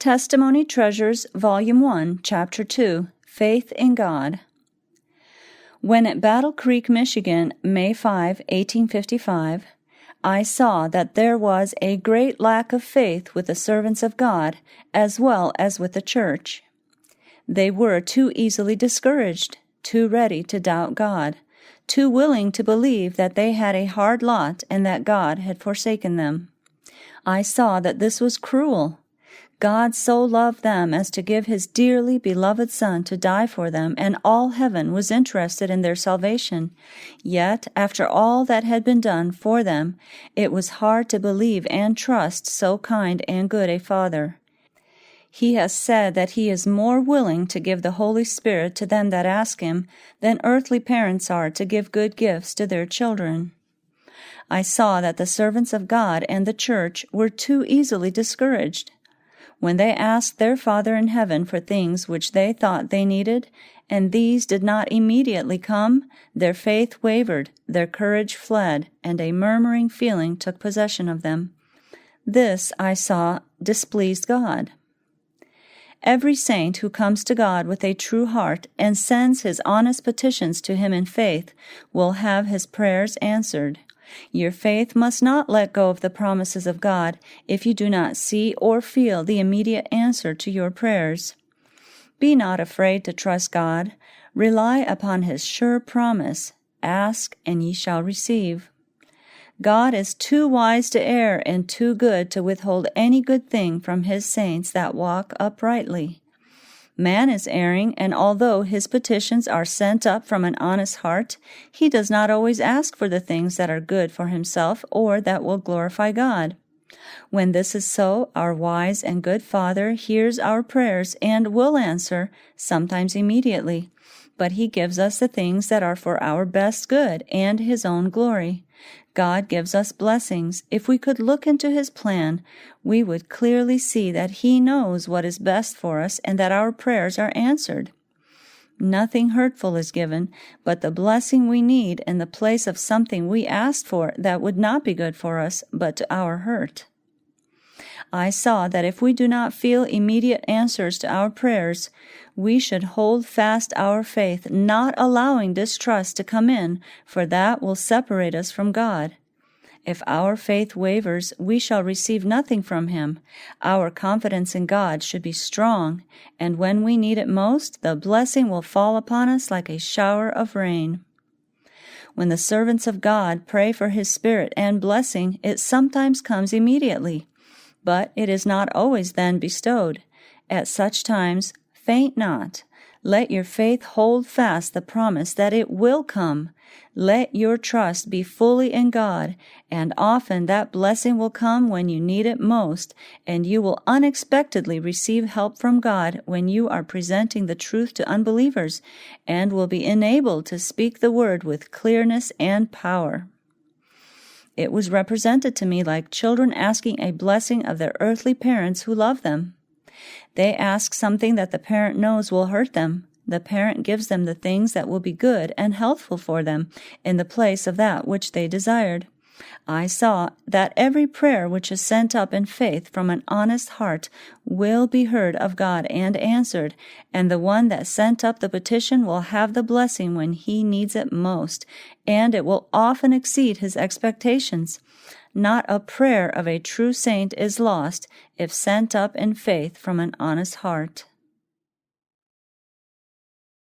Testimony Treasures, Volume 1, Chapter 2, Faith in God. When at Battle Creek, Michigan, May 5, 1855, I saw that there was a great lack of faith with the servants of God as well as with the church. They were too easily discouraged, too ready to doubt God, too willing to believe that they had a hard lot and that God had forsaken them. I saw that this was cruel. God so loved them as to give His dearly beloved Son to die for them, and all heaven was interested in their salvation. Yet, after all that had been done for them, it was hard to believe and trust so kind and good a Father. He has said that He is more willing to give the Holy Spirit to them that ask Him than earthly parents are to give good gifts to their children. I saw that the servants of God and the church were too easily discouraged. When they asked their Father in heaven for things which they thought they needed, and these did not immediately come, their faith wavered, their courage fled, and a murmuring feeling took possession of them. This, I saw, displeased God. Every saint who comes to God with a true heart and sends his honest petitions to Him in faith will have his prayers answered. Your faith must not let go of the promises of God if you do not see or feel the immediate answer to your prayers. Be not afraid to trust God. Rely upon His sure promise, "Ask, and ye shall receive." God is too wise to err and too good to withhold any good thing from His saints that walk uprightly. Man is erring, and although his petitions are sent up from an honest heart, he does not always ask for the things that are good for himself or that will glorify God. When this is so, our wise and good Father hears our prayers and will answer, sometimes immediately, but He gives us the things that are for our best good and His own glory. God gives us blessings. If we could look into His plan, we would clearly see that He knows what is best for us and that our prayers are answered. Nothing hurtful is given, but the blessing we need in the place of something we asked for that would not be good for us, but to our hurt. I saw that if we do not feel immediate answers to our prayers, we should hold fast our faith, not allowing distrust to come in, for that will separate us from God. If our faith wavers, we shall receive nothing from Him. Our confidence in God should be strong, and when we need it most, the blessing will fall upon us like a shower of rain. When the servants of God pray for His Spirit and blessing, it sometimes comes immediately, but it is not always then bestowed. At such times, faint not. Let your faith hold fast the promise that it will come. Let your trust be fully in God, and often that blessing will come when you need it most, and you will unexpectedly receive help from God when you are presenting the truth to unbelievers, and will be enabled to speak the word with clearness and power. It was represented to me like children asking a blessing of their earthly parents who love them. They ask something that the parent knows will hurt them. The parent gives them the things that will be good and healthful for them in the place of that which they desired. I saw that every prayer which is sent up in faith from an honest heart will be heard of God and answered, and the one that sent up the petition will have the blessing when he needs it most, and it will often exceed his expectations. Not a prayer of a true saint is lost if sent up in faith from an honest heart.